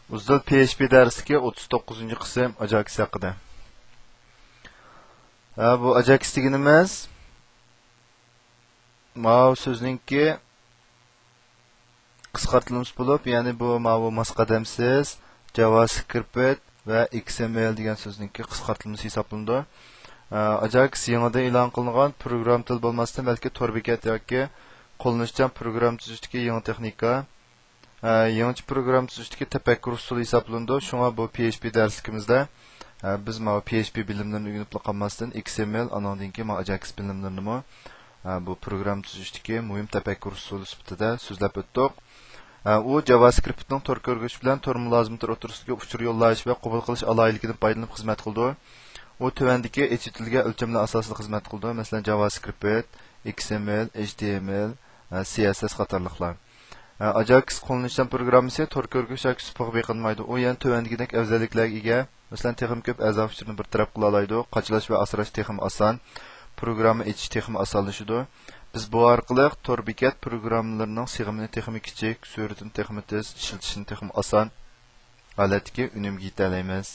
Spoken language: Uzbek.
Uzdil PHP dersiga 39 qism Ajax haqida. Bu Ajax deganimiz mau so'zningki qisqartirilmasi bo'lib, ya'ni bu mau masqadamsiz JavaScript va XML degan so'zningki qisqartirilmasi hisoblanadi. Ajax yangidan e'lon qilingan program til bo'lmasdan balki tor bekat yoki qo'llanishchan program tuzishdagi yangi texnika, yangi program tuzishdagi tafakkur usuli hisoblanadi. Shunga bu PHP darsimizda biz mana PHP bilimlarini o'rganib qolmasdan XML anondan keyin Ajax bilimlarini bu program tuzishdagi muhim tafakkur usuli sifatida so'zlab o'tdik. U JavaScriptning tor ko'rgich bilan tor mulozimlar o'tirishga uchur yo'llash va qabul qilish aloyiligidan foydalanib xizmat qildi. U tuvandagi echitilgan o'lchamlar asosida xizmat qildi. Masalan, JavaScript, XML, HTML, CSS qatorliqlar. Ajax qo'llanishdan programmasi tor ko'rgich yoki supaga beqinmaydi. U yana tuvandagidek afzalliklarga ega. Masalan, texnik ko'p a'zo uchurni bir taraf qila oladi. Qachalash va asrash texnik oson. Programma echish texnik osonlashadi. Biz bu orqali tor bekat programmalarining sig'imini texnik kichik, suratini texnik tez, ishlatishni texnik oson holatga unumga yeta olamiz.